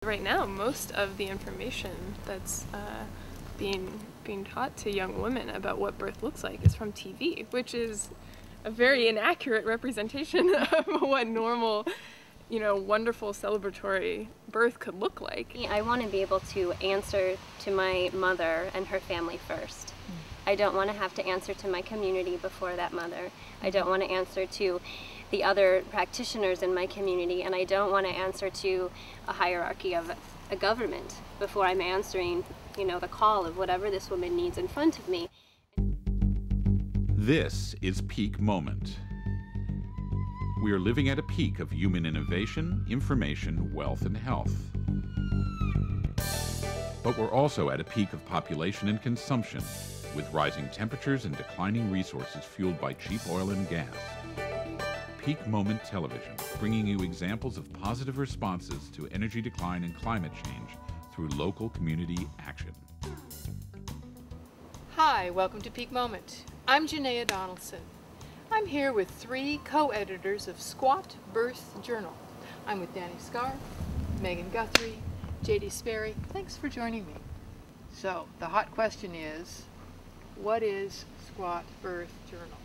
Right now, most of the information that's being taught to young women about what birth looks like is from TV, which is a very inaccurate representation of what normal, wonderful celebratory birth could look like. I want to be able to answer to my mother and her family first. I don't want to have to answer to my community before that mother. I don't want to answer to the other practitioners in my community, and I don't want to answer to a hierarchy of a government before I'm answering, the call of whatever this woman needs in front of me. This is Peak Moment. We are living at a peak of human innovation, information, wealth, and health. But we're also at a peak of population and consumption, with rising temperatures and declining resources fueled by cheap oil and gas. Peak Moment Television, bringing you examples of positive responses to energy decline and climate change through local community action. Hi, welcome to Peak Moment. I'm Janaea Donaldson. I'm here with 3 co-editors of Squat Birth Journal. I'm with Danny Scarf, Megan Guthrie, J.D. Sperry. Thanks for joining me. So, the hot question is, what is Squat Birth Journal?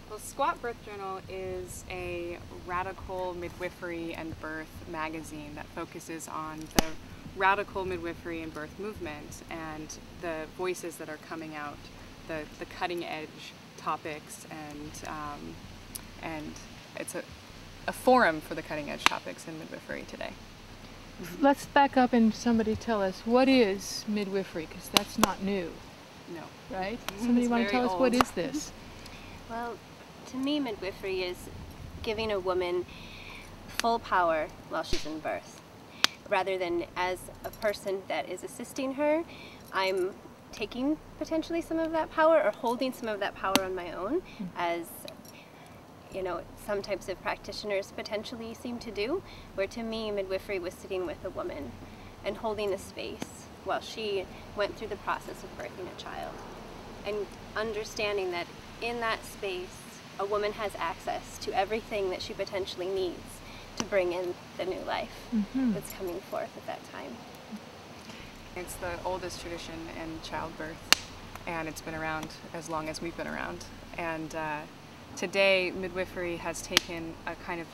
Well, Squat Birth Journal is a radical midwifery and birth magazine that focuses on the radical midwifery and birth movement and the voices that are coming out, the cutting edge topics, and it's a forum for the cutting edge topics in midwifery today. Let's back up and somebody tell us, what is midwifery? Because that's not new. No. Right? Somebody want to tell us, what is this? Well, to me, midwifery is giving a woman full power while she's in birth. Rather than as a person that is assisting her, I'm taking potentially some of that power or holding some of that power on my own, as some types of practitioners potentially seem to do, where to me midwifery was sitting with a woman and holding a space while she went through the process of birthing a child, and understanding that in that space a woman has access to everything that she potentially needs to bring in the new life that's coming forth at that time. It's the oldest tradition in childbirth, and it's been around as long as we've been around. And today, midwifery has taken a kind of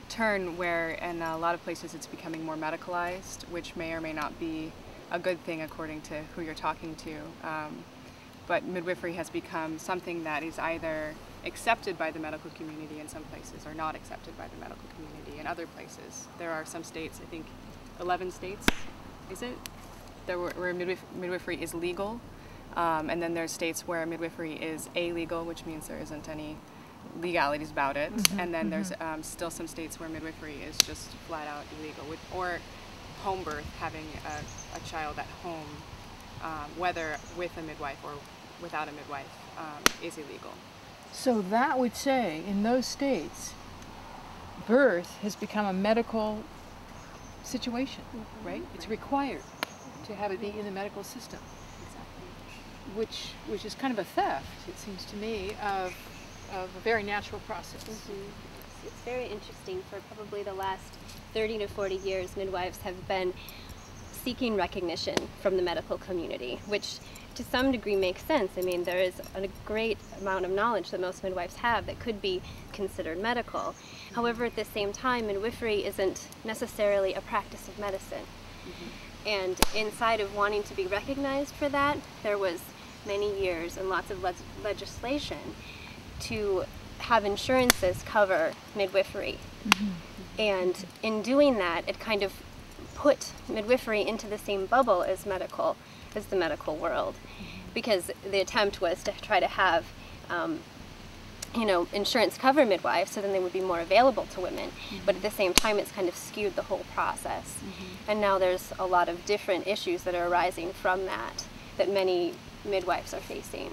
turn where in a lot of places it's becoming more medicalized, which may or may not be a good thing according to who you're talking to. But midwifery has become something that is either accepted by the medical community in some places or not accepted by the medical community in other places. There are some states, I think 11 states, is it? Where midwifery is legal, and then there's states where midwifery is illegal, which means there isn't any legalities about it, and then there's still some states where midwifery is just flat out illegal, or home birth, having a child at home, whether with a midwife or without a midwife, is illegal. So that would say, in those states, birth has become a medical situation, right? It's required to have it be in the medical system. Exactly. Which is kind of a theft, it seems to me, of a very natural process. It's very interesting. For probably the last 30 to 40 years, midwives have been seeking recognition from the medical community, which to some degree makes sense. I mean, there is a great amount of knowledge that most midwives have that could be considered medical. However, at the same time, midwifery isn't necessarily a practice of medicine. And inside of wanting to be recognized for that, there was many years and lots of legislation to have insurances cover midwifery. And in doing that, it kind of put midwifery into the same bubble as the medical world, because the attempt was to try to have insurance cover midwives, so then they would be more available to women. But at the same time, it's kind of skewed the whole process. And now there's a lot of different issues that are arising from that many midwives are facing.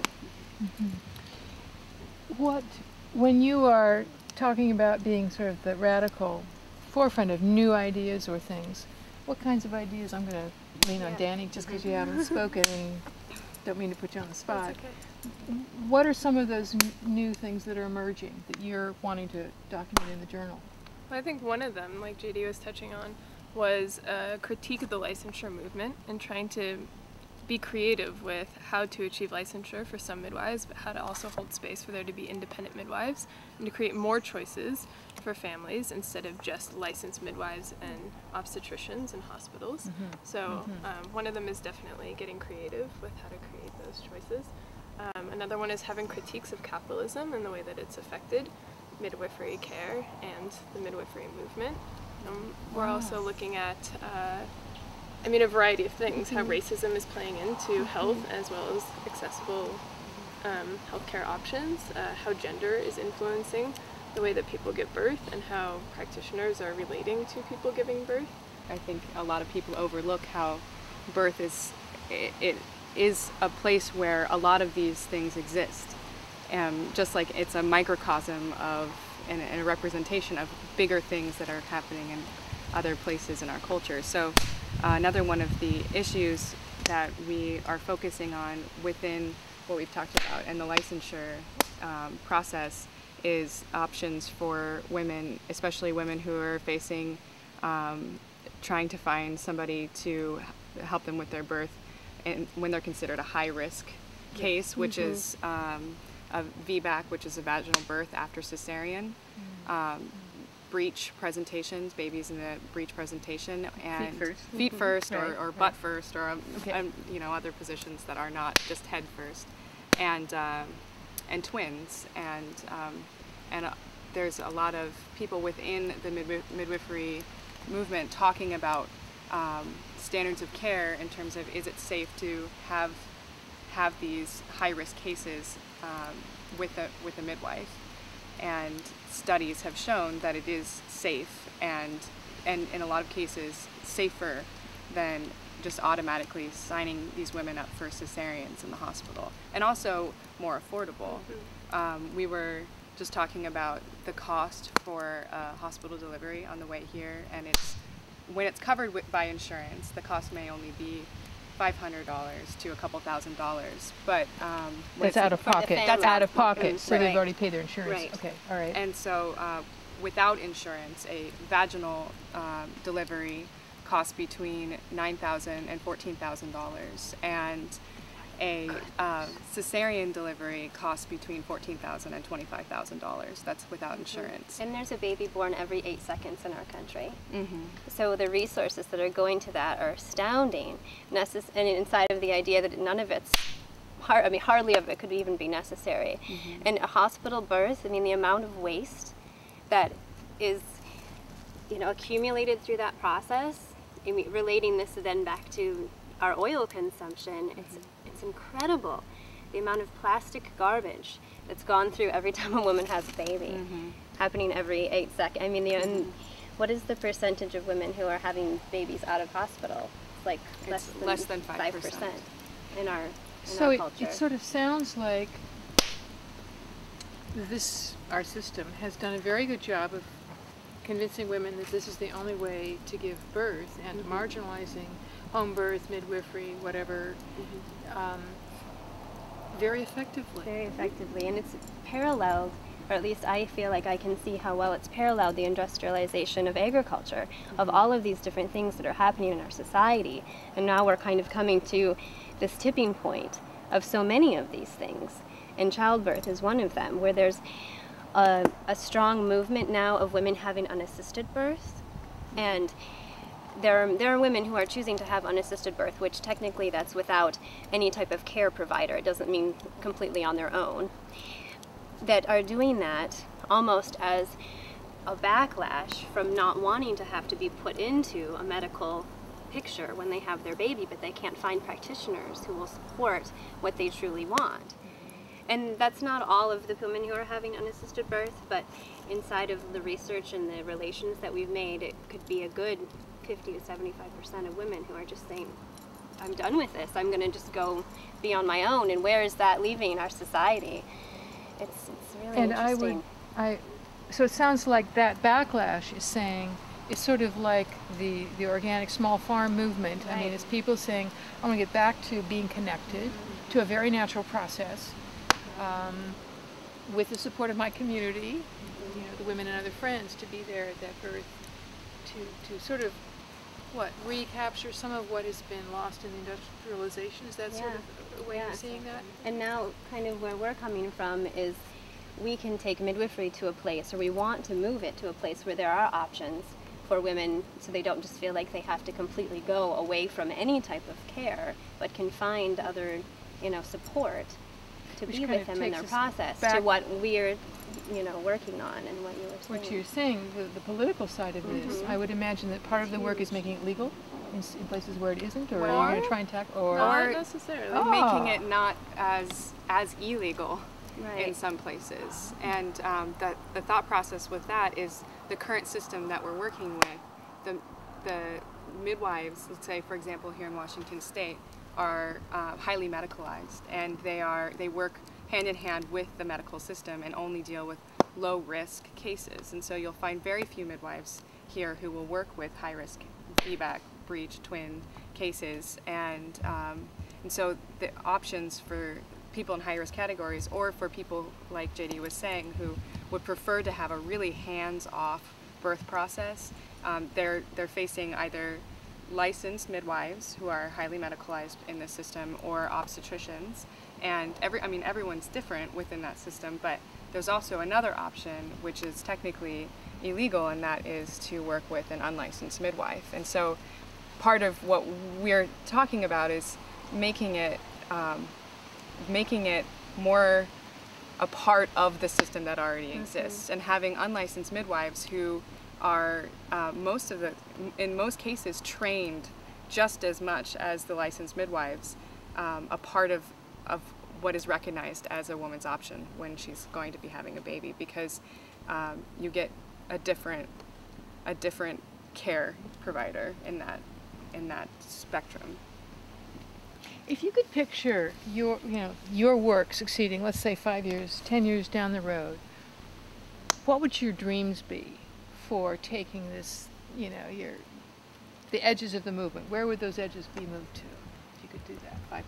When you are talking about being sort of the radical forefront of new ideas or things, what kinds of ideas? I'm going to lean on Danny just because you haven't spoken and don't mean to put you on the spot. That's okay. What are some of those new things that are emerging that you're wanting to document in the journal? Well, I think one of them, like JD was touching on, was a critique of the licensure movement and trying to be creative with how to achieve licensure for some midwives, but how to also hold space for there to be independent midwives and to create more choices for families instead of just licensed midwives and obstetricians in hospitals. So one of them is definitely getting creative with how to create those choices. Another one is having critiques of capitalism and the way that it's affected midwifery care and the midwifery movement. We're also looking at a variety of things, how racism is playing into health as well as accessible healthcare options, how gender is influencing the way that people give birth and how practitioners are relating to people giving birth. I think a lot of people overlook how birth is a place where a lot of these things exist. Just like it's a microcosm of and a representation of bigger things that are happening in other places in our culture. So another one of the issues that we are focusing on within what we've talked about and the licensure process is options for women, especially women who are facing trying to find somebody to help them with their birth and when they're considered a high-risk case, which is a VBAC, which is a vaginal birth after cesarean, breech presentations, babies in the breech presentation, and feet first or butt first, or other positions that are not just head first, and twins, and there's a lot of people within the midwifery movement talking about standards of care in terms of is it safe to have these high-risk cases with a midwife, and studies have shown that it is safe and in a lot of cases safer than just automatically signing these women up for cesareans in the hospital, and also more affordable. We were just talking about the cost for hospital delivery on the way here, and when it's covered by insurance, the cost may only be $500 to a couple $1,000s, but that's out of pocket. That's out of pocket, so Right. they've already paid their insurance. Right. Okay, all right. And so without insurance, a vaginal delivery costs between $9,000 and $14,000, and a cesarean delivery costs between $14,000 and $25,000. That's without insurance. And there's a baby born every 8 seconds in our country. So the resources that are going to that are astounding. And inside of the idea that none of it's, hardly of it could even be necessary. And a hospital birth, the amount of waste that is, accumulated through that process. Relating this then back to our oil consumption, it's incredible. The amount of plastic garbage that's gone through every time a woman has a baby, happening every 8 seconds. And what is the percentage of women who are having babies out of hospital? It's like less than 5% in our culture. It sort of sounds like our system has done a very good job of convincing women that this is the only way to give birth, and marginalizing home birth, midwifery, whatever, very effectively. Very effectively, and it's paralleled, or at least I feel like I can see how well it's paralleled the industrialization of agriculture, of all of these different things that are happening in our society, and now we're kind of coming to this tipping point of so many of these things, and childbirth is one of them, where there's a strong movement now of women having unassisted birth, and there are women who are choosing to have unassisted birth, which technically that's without any type of care provider. It doesn't mean completely on their own, that are doing that almost as a backlash from not wanting to have to be put into a medical picture when they have their baby, but they can't find practitioners who will support what they truly want. And that's not all of the women who are having unassisted birth, but inside of the research and the relations that we've made, it could be a good 50 to 75% of women who are just saying, I'm done with this, I'm going to just go be on my own. And where is that leaving our society? It's really interesting. So it sounds like that backlash is saying, it's sort of like the organic small farm movement. Right. It's people saying, I want to get back to being connected to a very natural process, with the support of my community, the women and other friends, to be there at that birth, to sort of what, recapture some of what has been lost in the industrialization? Is that sort of a way of seeing that? And now kind of where we're coming from is we can take midwifery to a place, or we want to move it to a place where there are options for women, so they don't just feel like they have to completely go away from any type of care, but can find other, you know, support to be with them in their process, to what we're, you know, working on and what you were saying. What you're saying, the political side of this, I would imagine that part of the work is making it legal in places where it isn't, or are you going to try and tackle, or not necessarily. Making it not as illegal Right. in some places. And that the thought process with that is the current system that we're working with, the midwives, let's say for example here in Washington State, are highly medicalized, and they work hand in hand with the medical system and only deal with low risk cases. And so you'll find very few midwives here who will work with high risk VBAC, breech, twin cases, and so the options for people in high-risk categories, or for people like JD was saying who would prefer to have a really hands-off birth process, they're facing either licensed midwives who are highly medicalized in the system, or obstetricians. And everyone's different within that system, but there's also another option which is technically illegal, and that is to work with an unlicensed midwife. And so part of what we're talking about is making it more a part of the system that already exists, and having unlicensed midwives who are in most cases trained just as much as the licensed midwives, a part of what is recognized as a woman's option when she's going to be having a baby, because you get a different care provider in that spectrum. if you could picture your work succeeding, let's say 5 years, 10 years down the road, what would your dreams be for taking this, the edges of the movement? Where would those edges be moved to if you could do that 5, 10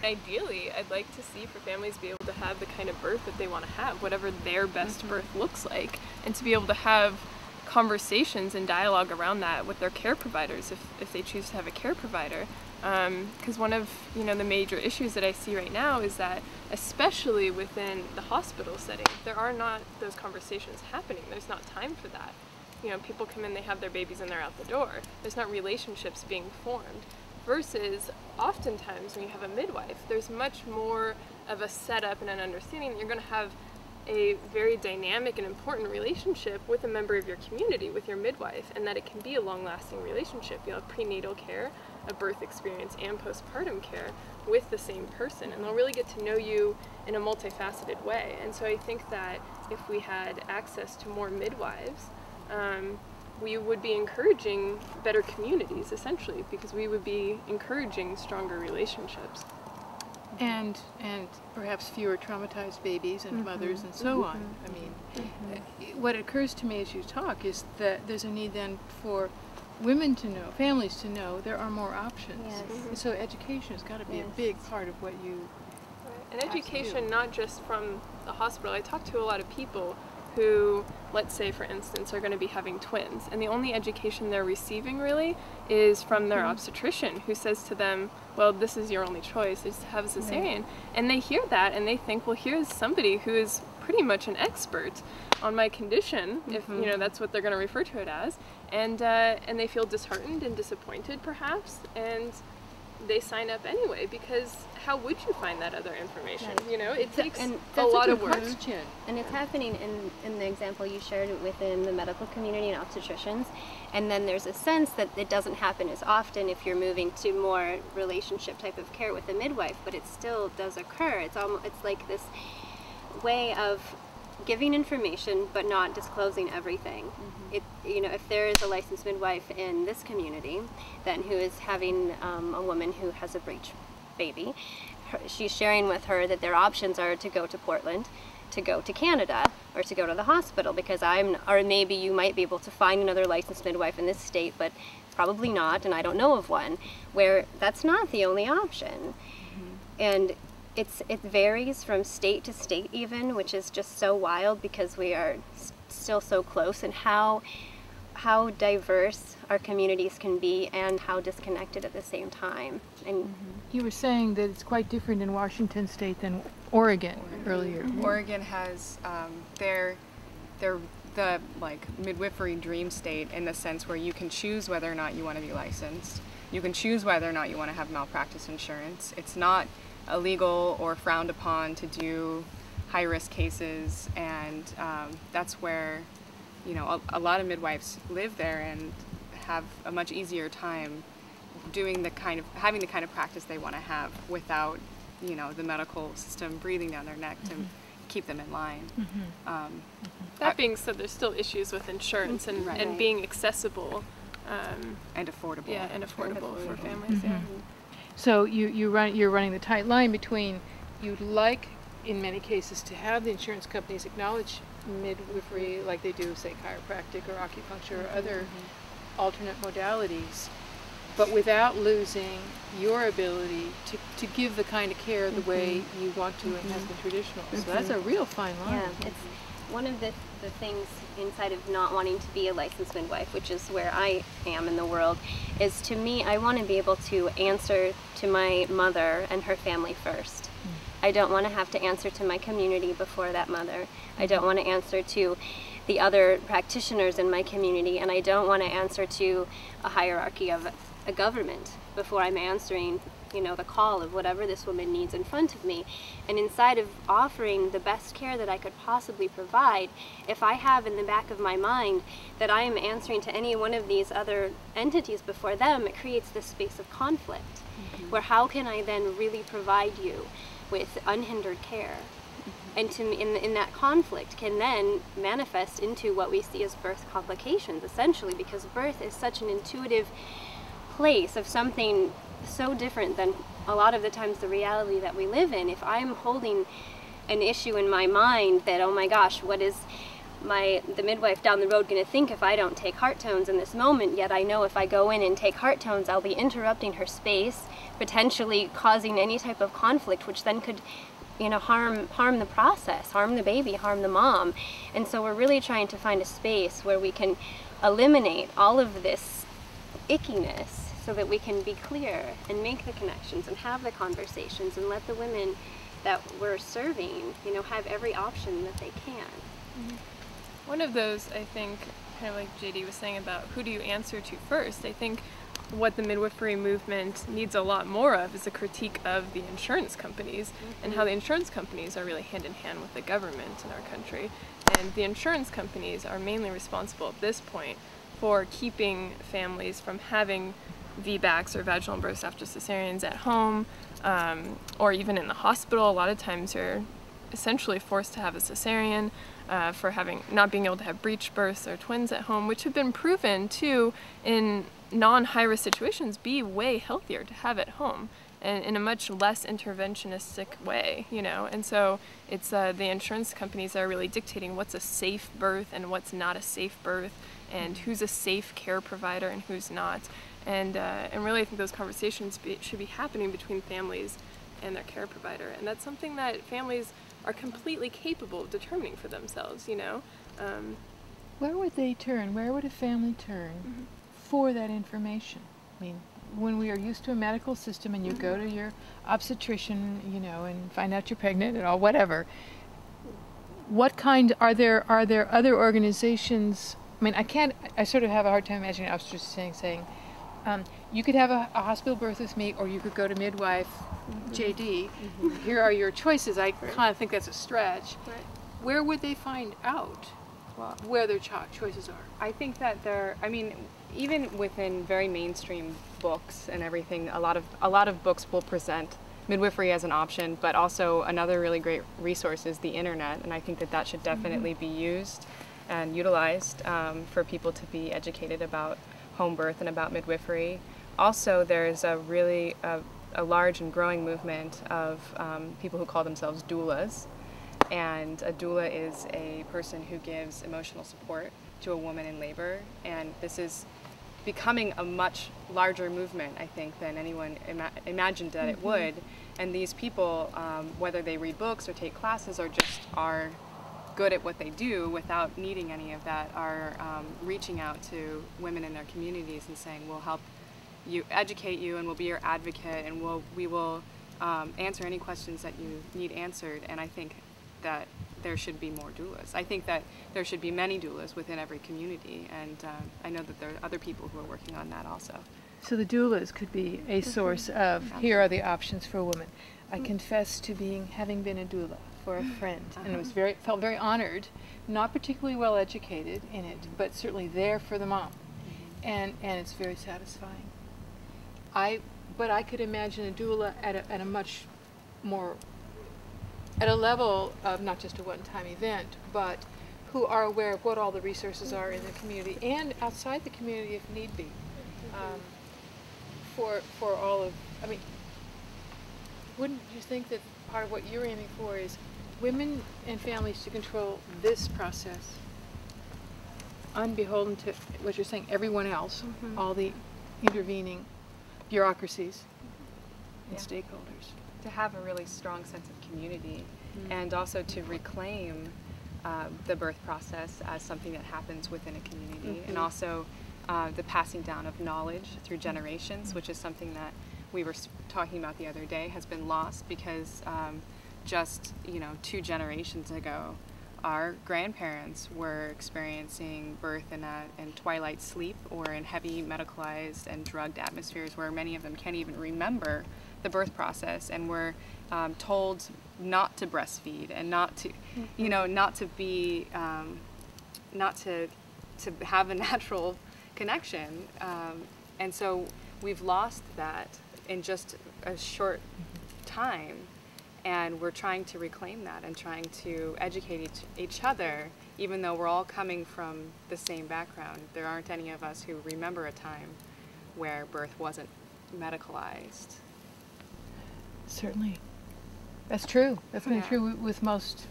years? Ideally, I'd like to see for families be able to have the kind of birth that they want to have, whatever their best birth looks like, and to be able to have conversations and dialogue around that with their care providers if they choose to have a care provider. Because one of the major issues that I see right now is that, especially within the hospital setting, there are not those conversations happening. There's not time for that. People come in, they have their babies, and they're out the door. There's not relationships being formed. Versus, oftentimes when you have a midwife, there's much more of a setup and an understanding that you're going to have a very dynamic and important relationship with a member of your community, with your midwife, and that it can be a long-lasting relationship. You'll have prenatal care, a birth experience, and postpartum care with the same person, and they'll really get to know you in a multifaceted way. And so I think that if we had access to more midwives, we would be encouraging better communities, essentially, because we would be encouraging stronger relationships. And perhaps fewer traumatized babies and mothers and so on. I mean, what occurs to me as you talk is that there's a need then for women to know, families to know, there are more options. Yes. And so education has got to be a big part of what you And education, not just from the hospital. I talk to a lot of people who, let's say for instance, are going to be having twins, and the only education they're receiving really is from their obstetrician, who says to them, well, this is your only choice, is to have a cesarean. And they hear that and they think, well, here's somebody who is pretty much an expert on my condition, if that's what they're going to refer to it as, and they feel disheartened and disappointed perhaps, and they sign up anyway, because how would you find that other information? It takes a lot of work. And it's happening in the example you shared within the medical community and obstetricians. And then there's a sense that it doesn't happen as often if you're moving to more relationship type of care with a midwife, but it still does occur. It's like this way of giving information but not disclosing everything. If there is a licensed midwife in this community then who is having a woman who has a breech baby, she's sharing with her that their options are to go to Portland, to go to Canada, or to go to the hospital, because or maybe you might be able to find another licensed midwife in this state, but probably not, and I don't know of one, where that's not the only option. And it varies from state to state even, which is just so wild because we are still so close, and how how diverse our communities can be and how disconnected at the same time. And You were saying that it's quite different in Washington State than Oregon earlier. Oregon has they're the like midwifery dream state in the sense where you can choose whether or not you want to be licensed. You can choose whether or not you want to have malpractice insurance. It's not illegal or frowned upon to do high-risk cases, and that's where, you know, a lot of midwives live there and have a much easier time doing having the kind of practice they want to have without, you know, the medical system breathing down their neck to keep them in line. That being said, there's still issues with insurance and, and being accessible. And affordable. Yeah, and affordable for families. Yeah. So you're running the tight line between you'd like, in many cases, to have the insurance companies acknowledge midwifery like they do, say, chiropractic or acupuncture or other alternate modalities, but without losing your ability to give the kind of care the way you want to and has been traditional. So that's a real fine line. yeah, it's one of the things inside of not wanting to be a licensed midwife, which is where I am in the world, is to me, I want to be able to answer to my mother and her family first. I don't want to have to answer to my community before that mother. I don't want to answer to the other practitioners in my community, and I don't want to answer to a hierarchy of a government before I'm answering, you know, the call of whatever this woman needs in front of me. And inside of offering the best care that I could possibly provide, if I have in the back of my mind that I am answering to any one of these other entities before them, it creates this space of conflict, where how can I then really provide you with unhindered care? And to me, in that conflict can then manifest into what we see as birth complications, essentially, because birth is such an intuitive place of something so different than a lot of the times the reality that we live in. If I'm holding an issue in my mind that, oh my gosh, what is the midwife down the road going to think if I don't take heart tones in this moment, yet I know if I go in and take heart tones, I'll be interrupting her space, potentially causing any type of conflict, which then could, you know, harm the process, harm the baby, harm the mom. And so we're really trying to find a space where we can eliminate all of this ickiness so that we can be clear and make the connections and have the conversations and let the women that we're serving, you know, have every option that they can. One of those, I think, kind of like JD was saying about who do you answer to first, I think what the midwifery movement needs a lot more of is a critique of the insurance companies and how the insurance companies are really hand in hand with the government in our country. And the insurance companies are mainly responsible at this point for keeping families from having VBACs or vaginal births after cesareans at home, or even in the hospital. A lot of times you're essentially forced to have a cesarean for not being able to have breech births or twins at home, which have been proven to, in non-high-risk situations, be way healthier to have at home and in a much less interventionistic way, you know. And so it's the insurance companies that are really dictating what's a safe birth and what's not a safe birth, and who's a safe care provider and who's not. And really, I think those conversations should be happening between families and their care provider. And that's something that families are completely capable of determining for themselves, you know. Where would they turn? Where would a family turn for that information? I mean, when we are used to a medical system and you go to your obstetrician, you know, and find out you're pregnant and all, whatever, what kind, are there other organizations? I mean, I sort of have a hard time imagining an obstetrician saying, you could have a hospital birth with me, or you could go to midwife JD. Here are your choices. I kind of think that's a stretch. Where would they find out where their choices are? I think that I mean, even within very mainstream books and everything, a lot of books will present midwifery as an option, but also another really great resource is the internet, and I think that should definitely be used and utilized for people to be educated about home birth and about midwifery. Also, there's a really a large and growing movement of people who call themselves doulas, and a doula is a person who gives emotional support to a woman in labor, and this is becoming a much larger movement, I think, than anyone imagined that it would. And these people, whether they read books or take classes or just are good at what they do without needing any of that are reaching out to women in their communities and saying, we'll help you, educate you, and we'll be your advocate, and we will answer any questions that you need answered. And I think that there should be more doulas. I think that there should be many doulas within every community, and I know that there are other people who are working on that also. So the doulas could be a source of, here are the options for a woman. I confess to having been a doula for a friend, and felt very honored, not particularly well educated in it, but certainly there for the mom, and it's very satisfying. But I could imagine a doula at a much more, at a level of not just a one-time event, but who are aware of what all the resources are in the community and outside the community if need be. For all of, I mean, wouldn't you think that part of what you're aiming for is women and families to control this process, unbeholden to what you're saying, everyone else, all the intervening bureaucracies and stakeholders? To have a really strong sense of community, and also to reclaim the birth process as something that happens within a community, and also the passing down of knowledge through generations, which is something that we were talking about the other day, has been lost because just 2 generations ago, our grandparents were experiencing birth in twilight sleep or in heavy medicalized and drugged atmospheres where many of them can't even remember the birth process, and were told not to breastfeed and not to, not to be, not to have a natural connection, and so we've lost that in just a short time, and we're trying to reclaim that and trying to educate each other, even though we're all coming from the same background. There aren't any of us who remember a time where birth wasn't medicalized. Certainly. That's true. That's been true with most,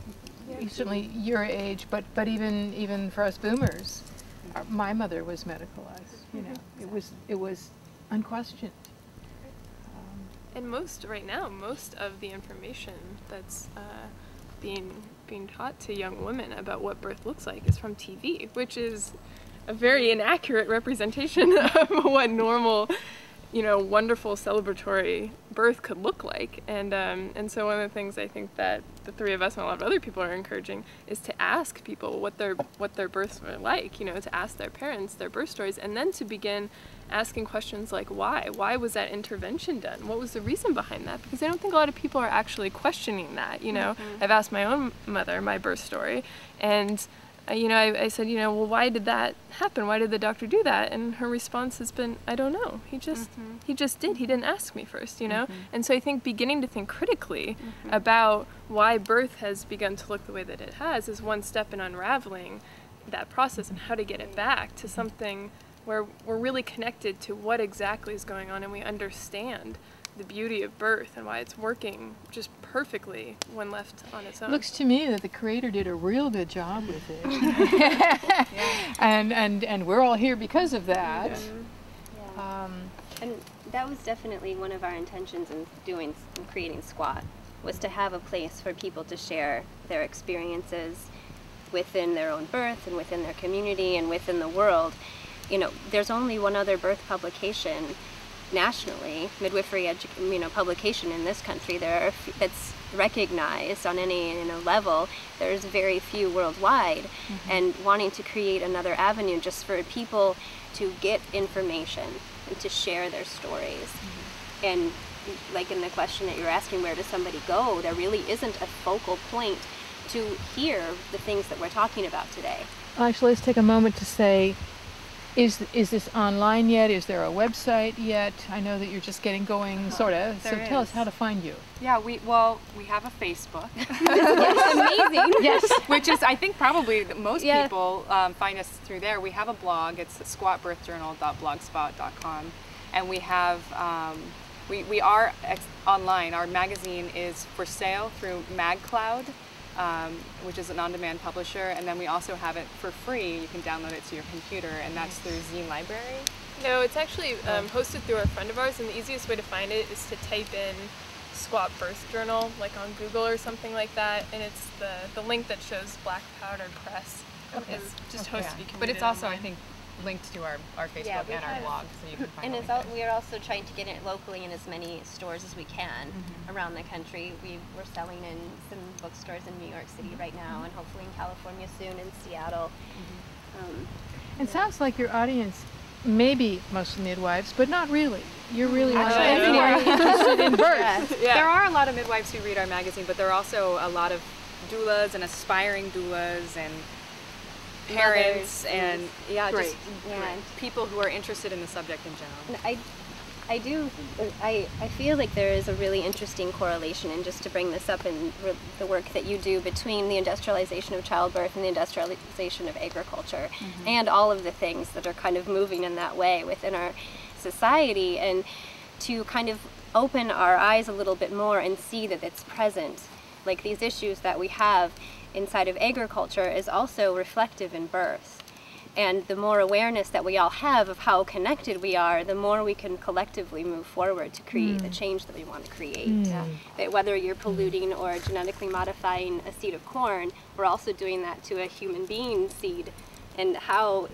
certainly your age, but even for us boomers. My mother was medicalized, it was unquestioned. And right now, most of the information that's being taught to young women about what birth looks like is from TV, which is a very inaccurate representation of what normal, wonderful celebratory birth could look like. And so one of the things I think that the 3 of us and a lot of other people are encouraging is to ask people what their births were like, to ask their parents their birth stories, and then to begin asking questions like why was that intervention done? What was the reason behind that? Because I don't think a lot of people are actually questioning that. I've asked my own mother my birth story, and I said, well, why did that happen? Why did the doctor do that? And her response has been, I don't know. He just did. He didn't ask me first, And so I think beginning to think critically about why birth has begun to look the way that it has is one step in unraveling that process and how to get it back to something where we're really connected to what exactly is going on, and we understand the beauty of birth and why it's working just perfectly when left on its own. Looks to me that the Creator did a real good job with it. And we're all here because of that. And that was definitely one of our intentions in creating Squat, was to have a place for people to share their experiences within their own birth and within their community and within the world. There's only one other birth publication nationally, midwifery publication in this country. That's recognized on any level. There's very few worldwide, and wanting to create another avenue just for people to get information and to share their stories. And like in the question that you're asking, where does somebody go? There really isn't a focal point to hear the things that we're talking about today. Actually, let's take a moment to say, is this online yet? Is there a website yet? I know that you're just getting going, sort of. So tell us how to find you. Yeah, we have a Facebook. It's amazing. Yes. Which is, I think, probably most people find us through there. We have a blog. It's squatbirthjournal.blogspot.com, and we have we are online. Our magazine is for sale through MagCloud, which is an on-demand publisher, and then we also have it for free. You can download it to your computer, and that's through Zine Library. No, it's actually hosted through a friend of ours, and the easiest way to find it is to type in Squat Birth Journal, like on Google or something like that, and it's the link that shows Black Powder Press. Okay. It's just supposed to be But it's commuted also, online. I think, linked to our Facebook Yeah, and our blog, so you can find And a it's link there. we are also trying to get it locally in as many stores as we can around the country. We're selling in some bookstores in New York City right now, and hopefully in California soon, in Seattle. It sounds like your audience may be mostly midwives, but not really. You're really Actually, more interested in birth. Yeah. There are a lot of midwives who read our magazine, but there are also a lot of doulas and aspiring doulas and parents Mothers, and Great. people who are interested in the subject in general. And I feel like there is a really interesting correlation, and just to bring this up in the work that you do, between the industrialization of childbirth and the industrialization of agriculture, and all of the things that are kind of moving in that way within our society, and to kind of open our eyes a little bit more and see that it's present. Like these issues that we have inside of agriculture is also reflective in birth. And the more awareness that we all have of how connected we are, the more we can collectively move forward to create the change that we want to create. That whether you're polluting or genetically modifying a seed of corn, we're also doing that to a human being seed, and how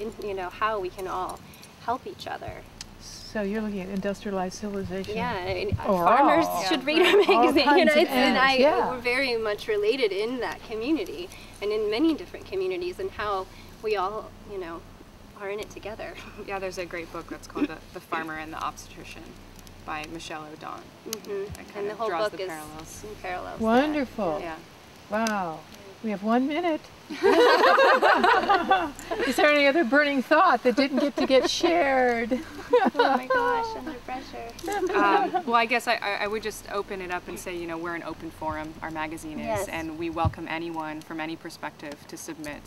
we can all help each other. So you're looking at industrialized civilization. Yeah, I mean, Overall. farmers should read our magazine. kinds of And ads, we're very much related in that community, and in many different communities, and how we all, are in it together. Yeah, there's a great book that's called The Farmer and the Obstetrician by Michelle O'Don. That kind And the of whole draws book the is parallels. in parallels. Wonderful. Yeah. Wow. We have 1 minute. Is there any other burning thought that didn't get shared? Oh my gosh, under pressure. Well, I guess I would just open it up and say, we're an open forum, our magazine is, Yes. and we welcome anyone from any perspective to submit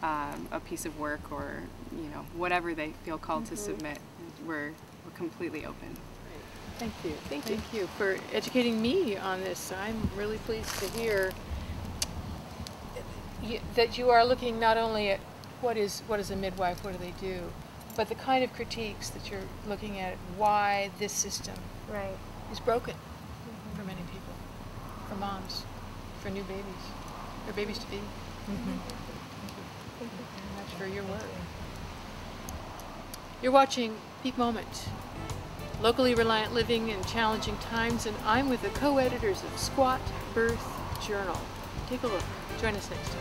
a piece of work, or whatever they feel called to submit. We're completely open. Thank you. Thank you for educating me on this. I'm really pleased to hear that you are looking not only at what is a midwife, what do they do, but the kind of critiques that you're looking at, why this system is broken for many people, for moms, for new babies, or babies to be. Thank you very much for your work. You're watching Peak Moment, locally reliant living in challenging times, and I'm with the co-editors of Squat Birth Journal. Take a look. Join us next time.